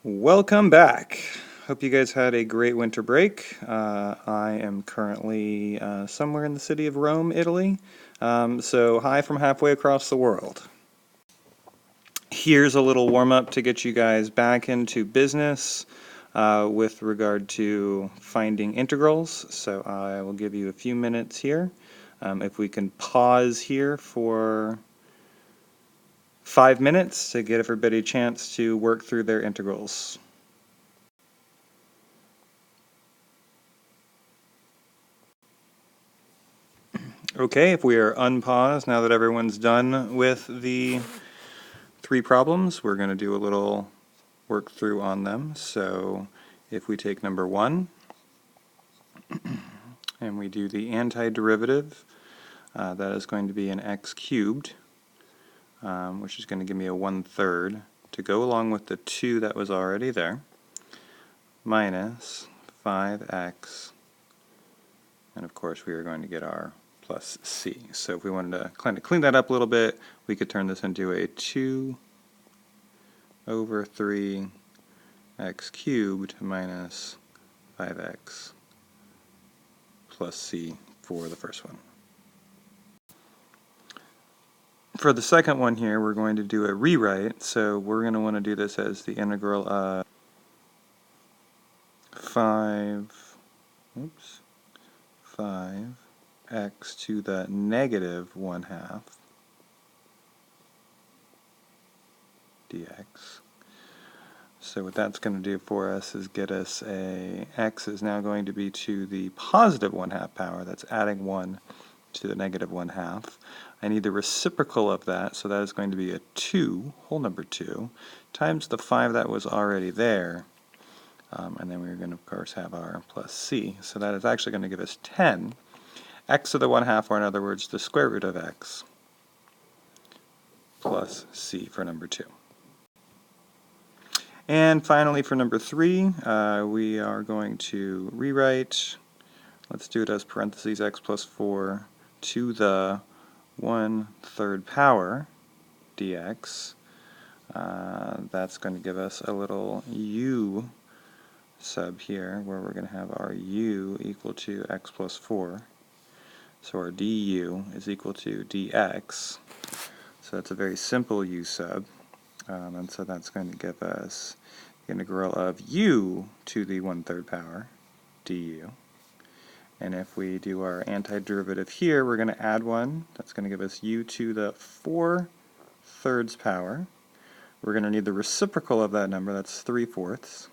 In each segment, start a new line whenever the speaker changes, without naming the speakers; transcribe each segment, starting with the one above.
Welcome back. Hope you guys had a great winter break. I am currently somewhere in the city of Rome, Italy. So hi from halfway across the world. Here's a little warm-up to get you guys back into business with regard to finding integrals. So I will give you a few minutes here. If we can pause here for 5 minutes to get everybody a chance to work through their integrals. Okay, if we are unpaused now that everyone's done with the 3 problems, we're going to do a little work through on them. So if we take number 1 and we do the antiderivative, that is going to be an x cubed, which is going to give me a 1/3 to go along with the 2 that was already there, minus 5x, and of course we are going to get our plus c. So if we wanted to kind of clean that up a little bit, we could turn this into a 2 over 3 x cubed minus 5x plus c for the first one. For the second one here, we're going to do a rewrite, so we're going to want to do this as the integral of 5x to the negative 1/2 dx. So what that's going to do for us is get us a x is now going to be to the positive 1/2 power. That's adding 1 to the negative 1/2. I need the reciprocal of that, so that is going to be a 2, whole number 2, times the 5 that was already there. And then we're going to, of course, have our plus c. So that is actually going to give us 10. X to the 1/2, or in other words, the square root of x, plus c for number 2. And finally, for number 3, we are going to rewrite. Let's do it as parentheses x plus 4 to the 1/3 power dx. That's going to give us a little u sub here, where we're going to have our u equal to x plus 4. So our du is equal to dx. So that's a very simple u sub. And so that's going to give us the integral of u to the 1/3 power du. And if we do our antiderivative here, we're going to add 1. That's going to give us u to the 4/3 power. We're going to need the reciprocal of that number, that's 3/4.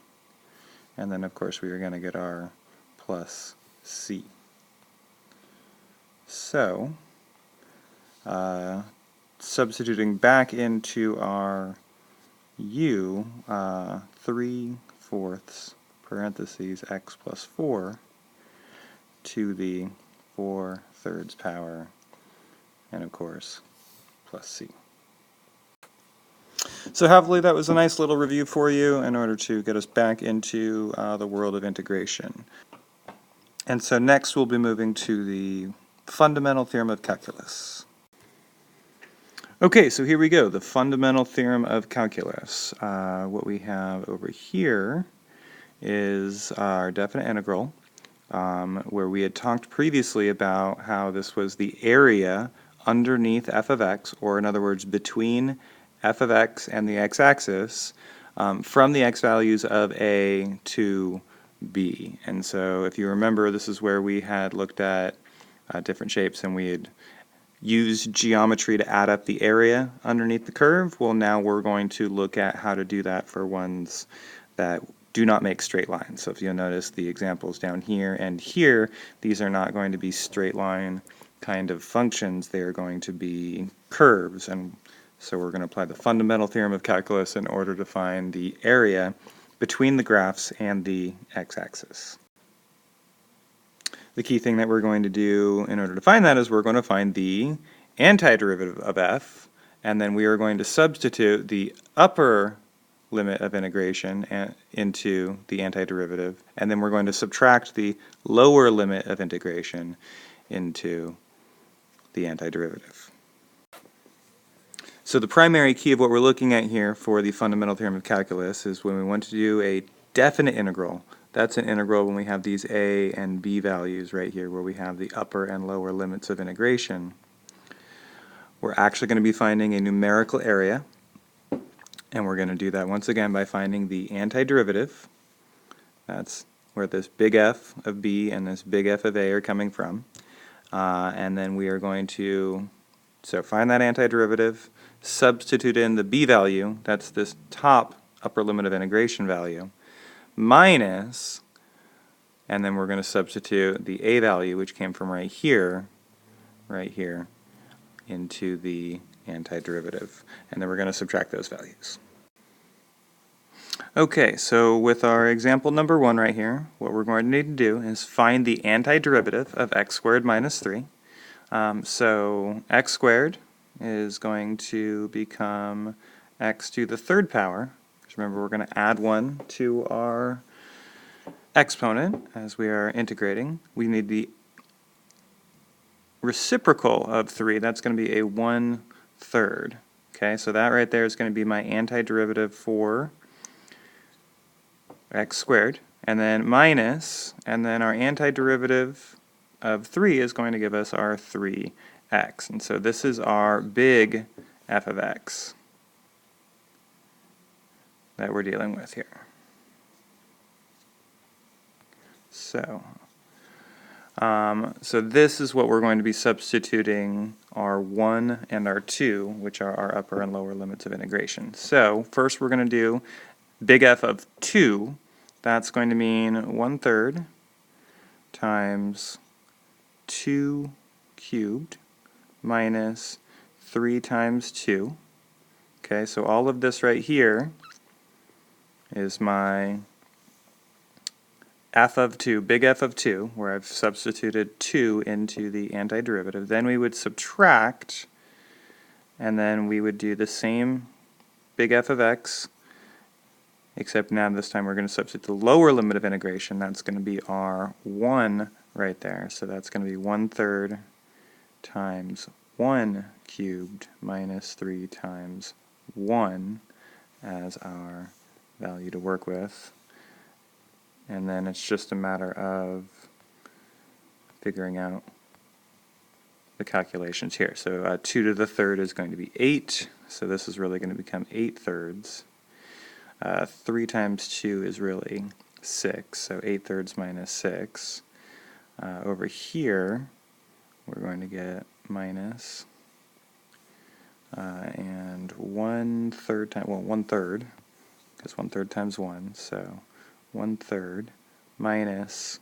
And then, of course, we are going to get our plus c. So, substituting back into our u, 3/4 parentheses x plus 4 to the 4/3 power, and of course, plus c. So hopefully that was a nice little review for you in order to get us back into the world of integration. And so next we'll be moving to the fundamental theorem of calculus. Okay, so here we go, the fundamental theorem of calculus. What we have over here is our definite integral, where we had talked previously about how this was the area underneath f of x, or in other words, between f of x and the x-axis, from the x values of a to b. And so if you remember, this is where we had looked at different shapes and we had used geometry to add up the area underneath the curve. Well, now we're going to look at how to do that for ones that do not make straight lines. So if you'll notice the examples down here and here, these are not going to be straight line kind of functions. They are going to be curves. And so we're going to apply the fundamental theorem of calculus in order to find the area between the graphs and the x-axis. The key thing that we're going to do in order to find that is we're going to find the antiderivative of f, and then we are going to substitute the upper limit of integration into the antiderivative, and then we're going to subtract the lower limit of integration into the antiderivative. So the primary key of what we're looking at here for the fundamental theorem of calculus is when we want to do a definite integral. That's an integral when we have these a and b values right here, where we have the upper and lower limits of integration. We're actually going to be finding a numerical area, and we're going to do that once again by finding the antiderivative. That's where this big F of b and this big F of a are coming from. And then we are going to find that antiderivative, substitute in the b value, that's this top upper limit of integration value, minus, and then we're going to substitute the a value, which came from right here, into the antiderivative. And then we're going to subtract those values. Okay, so with our example number 1 right here, what we're going to need to do is find the antiderivative of x squared minus 3. So x squared is going to become x to the third power. Because remember, we're going to add 1 to our exponent as we are integrating. We need the reciprocal of 3. That's going to be a 1/3. Okay, so that right there is going to be my antiderivative for x squared, and then minus, and then our antiderivative of 3 is going to give us our 3x. And so this is our big f of x that we're dealing with here. So this is what we're going to be substituting our 1 and our 2, which are our upper and lower limits of integration. So first we're going to do big F of 2. That's going to mean 1/3 times 2 cubed minus 3 times 2. Okay, so all of this right here is my f of 2, big F of 2, where I've substituted 2 into the antiderivative. Then we would subtract, and then we would do the same big F of x, except now this time we're going to substitute the lower limit of integration. That's going to be our 1 right there. So that's going to be 1/3 times 1 cubed minus 3 times 1 as our value to work with. And then it's just a matter of figuring out the calculations here. So 2 to the third is going to be 8. So this is really going to become 8/3. 3 times 2 is really 6, so 8/3 minus 6. Over here, we're going to get minus, and 1/3 times, well, 1/3, because 1/3 times 1, so 1/3 minus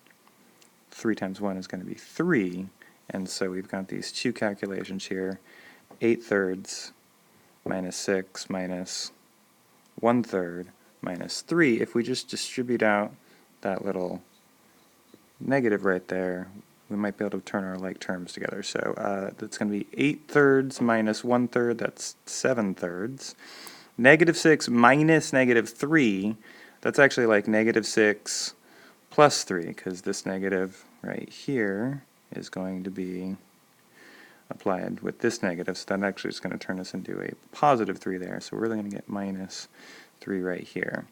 3 times 1 is going to be 3, and so we've got these two calculations here, 8/3 minus 6 minus 1/3 minus 3. If we just distribute out that little negative right there, we might be able to turn our like terms together. So that's going to be 8/3 minus 1/3, that's 7/3. -6 minus -3, that's actually like -6 plus 3, because this negative right here is going to be applied with this negative, so that actually is going to turn us into a +3 there. So we're really going to get -3 right here.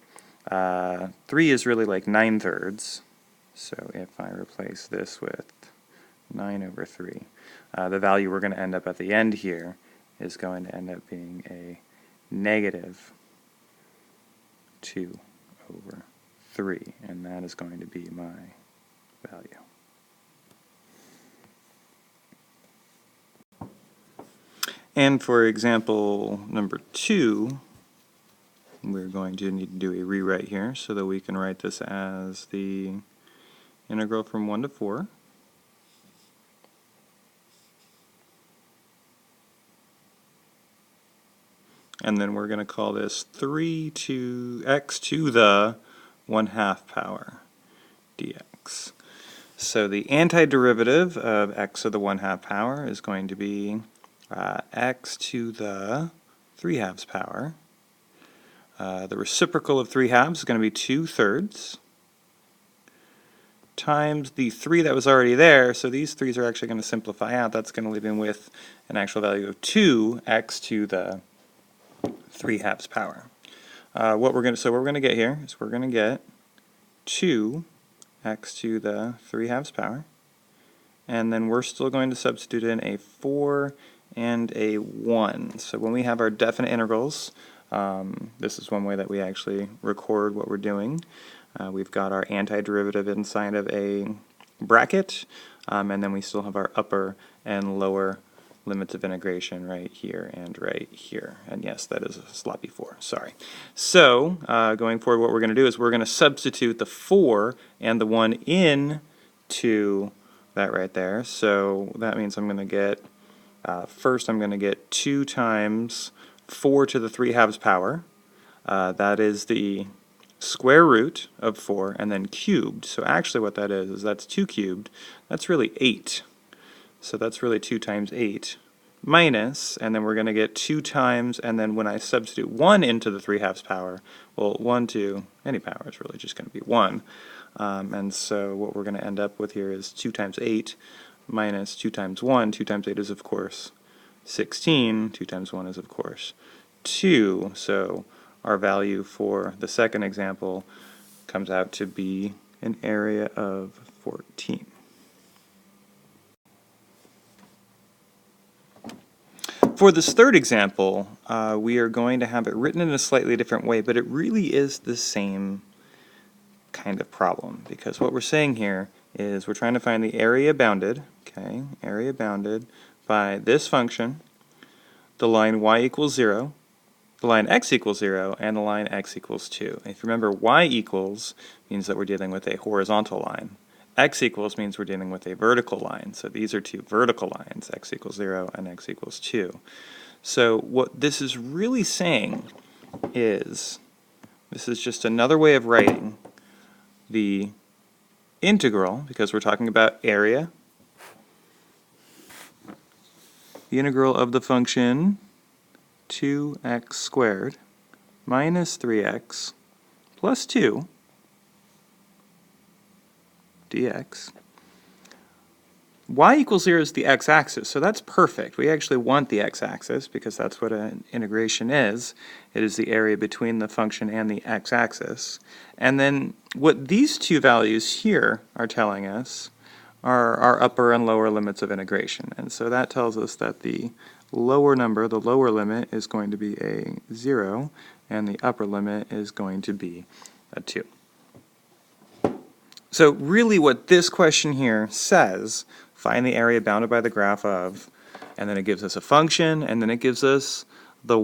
3 is really like 9/3, so if I replace this with 9/3, the value we're going to end up at the end here is going to end up being a -2/3, and that is going to be my value. And for example number 2, we're going to need to do a rewrite here so that we can write this as the integral from 1 to 4. And then we're going to call this 3 to x to the 1/2 power dx. So the antiderivative of x to the 1/2 power is going to be x to the 3/2 power. The reciprocal of 3/2 is going to be 2/3 times the 3 that was already there, so these 3's are actually going to simplify out. That's going to leave in with an actual value of 2x to the 3/2 power. What we're going to get here is we're going to get 2x to the 3/2 power, and then we're still going to substitute in a 4 and a 1. So when we have our definite integrals, this is one way that we actually record what we're doing. We've got our antiderivative inside of a bracket, and then we still have our upper and lower limits of integration right here and right here. And yes, that is a sloppy 4, sorry. So going forward, what we're going to do is we're going to substitute the 4 and the 1 in to that right there. So that means I'm going to get, first I'm going to get 2 times 4 to the 3/2 power. That is the square root of 4 and then cubed. So actually what that is that's 2 cubed. That's really 8. So that's really 2 times 8 minus, and then we're going to get 2 times, and then when I substitute 1 into the 3/2 power, well, 1 to any power is really just going to be 1. And so what we're going to end up with here is 2 times 8 minus 2 times 1. 2 times 8 is, of course, 16. 2 times 1 is, of course, 2. So our value for the second example comes out to be an area of 14. For this third example, we are going to have it written in a slightly different way, but it really is the same kind of problem, because what we're saying here is we're trying to find the area bounded, okay, area bounded by this function, the line y equals 0, the line x equals 0, and the line x equals 2. And if you remember, y equals means that we're dealing with a horizontal line. X equals means we're dealing with a vertical line. So these are two vertical lines, x equals 0 and x equals 2. So what this is really saying is, this is just another way of writing the integral, because we're talking about area, the integral of the function 2x squared minus 3x plus 2 dx. Y equals 0 is the x-axis, so that's perfect. We actually want the x-axis because that's what an integration is. It is the area between the function and the x-axis. And then what these two values here are telling us are our upper and lower limits of integration. And so that tells us that the lower number, the lower limit, is going to be a 0, and the upper limit is going to be a 2. So really what this question here says, find the area bounded by the graph of, and then it gives us a function, and then it gives us the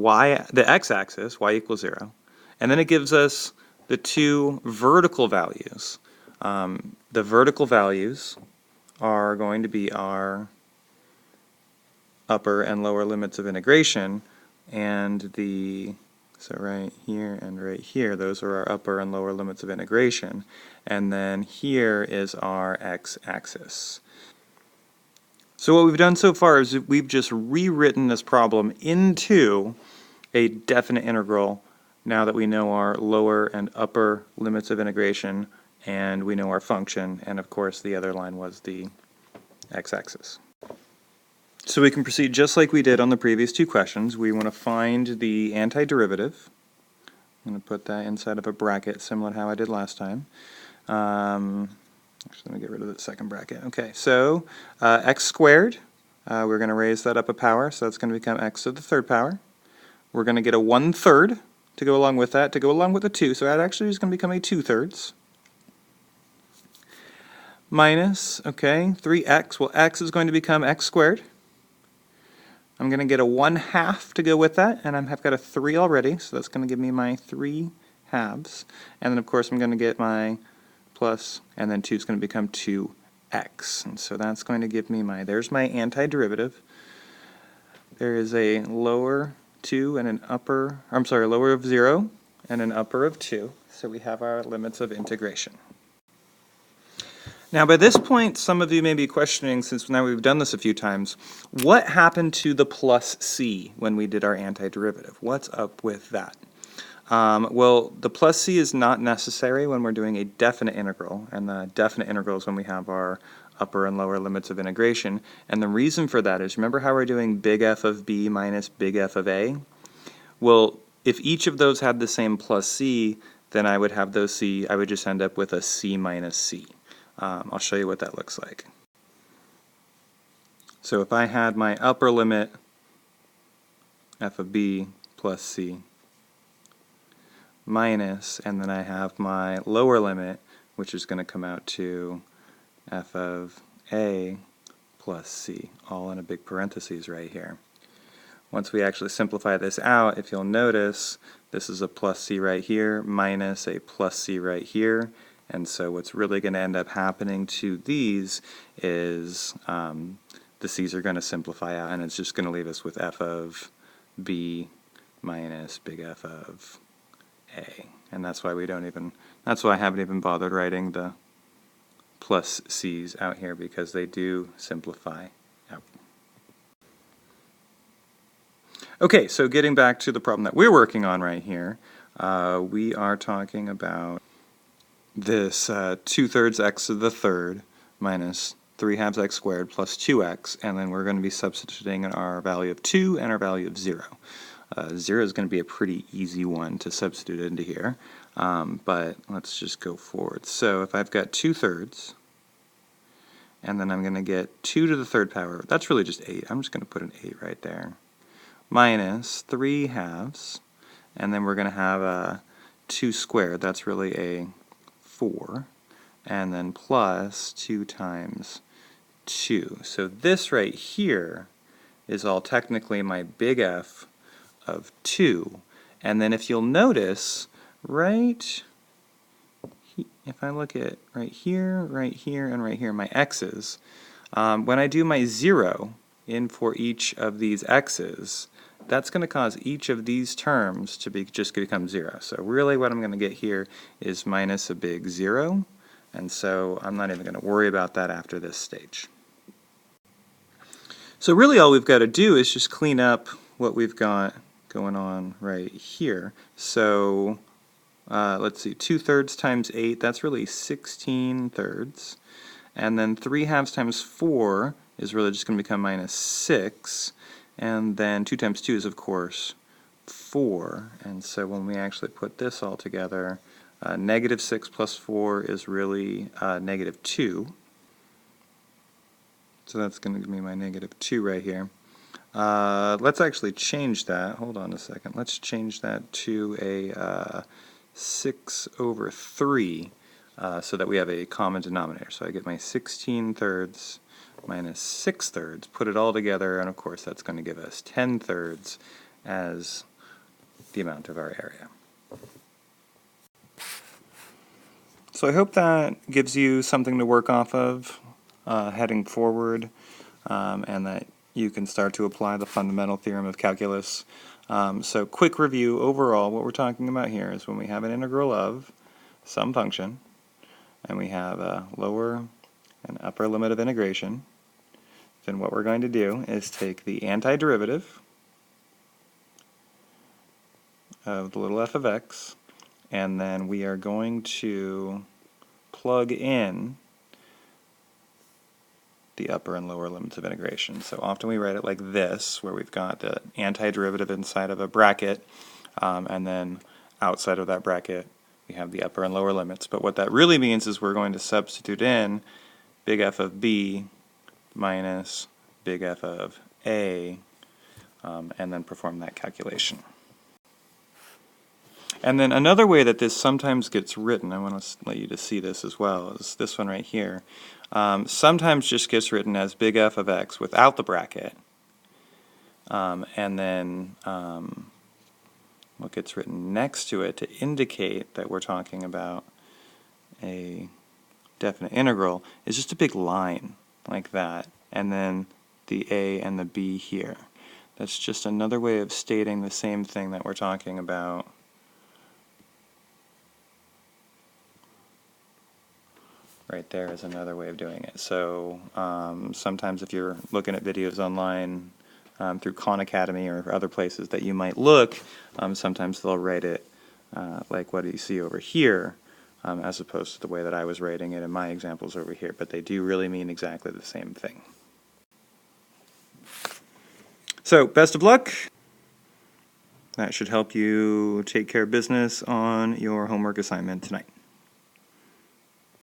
x-axis, y equals 0, and then it gives us the two vertical values. The vertical values are going to be our upper and lower limits of integration, and so right here and right here, those are our upper and lower limits of integration. And then here is our x-axis. So what we've done so far is we've just rewritten this problem into a definite integral now that we know our lower and upper limits of integration, and we know our function, and of course the other line was the x-axis. So we can proceed just like we did on the previous two questions. We want to find the antiderivative. I'm going to put that inside of a bracket similar to how I did last time. Actually, let me get rid of the second bracket. Okay, so x squared, we're going to raise that up a power, so that's going to become x to the third power. We're going to get a 1/3 to go along with that, to go along with the 2, so that actually is going to become a 2/3. Minus, okay, 3x, well x is going to become x squared. I'm going to get a 1/2 to go with that, and I've got a 3 already, so that's going to give me my 3/2. And then of course I'm going to get my plus, and then 2 is going to become 2x. And so that's going to give me there's my antiderivative. There is a lower 2 and an upper, lower of 0 and an upper of 2. So we have our limits of integration. Now by this point, some of you may be questioning, since now we've done this a few times, what happened to the plus c when we did our antiderivative? What's up with that? Well, the plus c is not necessary when we're doing a definite integral, and the definite integral is when we have our upper and lower limits of integration. And the reason for that is, remember how we're doing big F of b minus big F of a? Well, if each of those had the same plus c, then I would have those c, I would just end up with a c minus c. I'll show you what that looks like. So if I had my upper limit f of b plus c minus, and then I have my lower limit, which is going to come out to f of a plus c, all in a big parentheses right here. Once we actually simplify this out, if you'll notice, this is a plus c right here minus a plus c right here, and so what's really going to end up happening to these is the c's are going to simplify out, and it's just going to leave us with f of b minus big F of a. And that's why that's why I haven't even bothered writing the plus c's out here, because they do simplify out. Okay, so getting back to the problem that we're working on right here, we are talking about this 2/3 x to the third minus 3/2 x squared plus 2x, and then we're going to be substituting in our value of 2 and our value of 0. 0 is going to be a pretty easy one to substitute into here, but let's just go forward. So if I've got 2/3, and then I'm going to get 2 to the third power, that's really just 8. I'm just going to put an 8 right there, minus 3/2, and then we're going to have a 2 squared, that's really a 4, and then plus 2 times 2. So this right here is all technically my big F of 2, and then if you'll notice, if I look at right here, and right here, my x's, when I do my 0 in for each of these x's, that's going to cause each of these terms to just become 0. So really what I'm going to get here is minus a big 0, and so I'm not even going to worry about that after this stage. So really all we've got to do is just clean up what we've got going on right here. So let's see, 2/3 times 8, that's really 16/3. And then 3/2 times 4 is really just going to become minus 6. And then 2 times 2 is, of course, 4. And so when we actually put this all together, negative 6 plus 4 is really negative 2. So that's going to give me my negative 2 right here. Let's actually change that. Hold on a second. Let's change that to a 6/3 so that we have a common denominator. So I get my 16/3 minus 6/3, put it all together, and of course that's going to give us 10/3 as the amount of our area. So I hope that gives you something to work off of heading forward, and that you can start to apply the fundamental theorem of calculus. So quick review, overall what we're talking about here is when we have an integral of some function, and we have a lower and upper limit of integration, then what we're going to do is take the antiderivative of the little f of x, and then we are going to plug in the upper and lower limits of integration. So often we write it like this, where we've got the antiderivative inside of a bracket, and then outside of that bracket we have the upper and lower limits. But what that really means is we're going to substitute in big F of b minus big F of a, and then perform that calculation. And then another way that this sometimes gets written, I want to let you to see this as well, is this one right here. Sometimes just gets written as big F of x without the bracket, and then what gets written next to it to indicate that we're talking about a definite integral is just a big line like that, and then the a and the b here. That's just another way of stating the same thing that we're talking about right there is another way of doing it. So sometimes if you're looking at videos online through Khan Academy or other places that you might look, sometimes they'll write it like what you see over here, as opposed to the way that I was writing it in my examples over here, but they do really mean exactly the same thing. So best of luck. That should help you take care of business on your homework assignment tonight.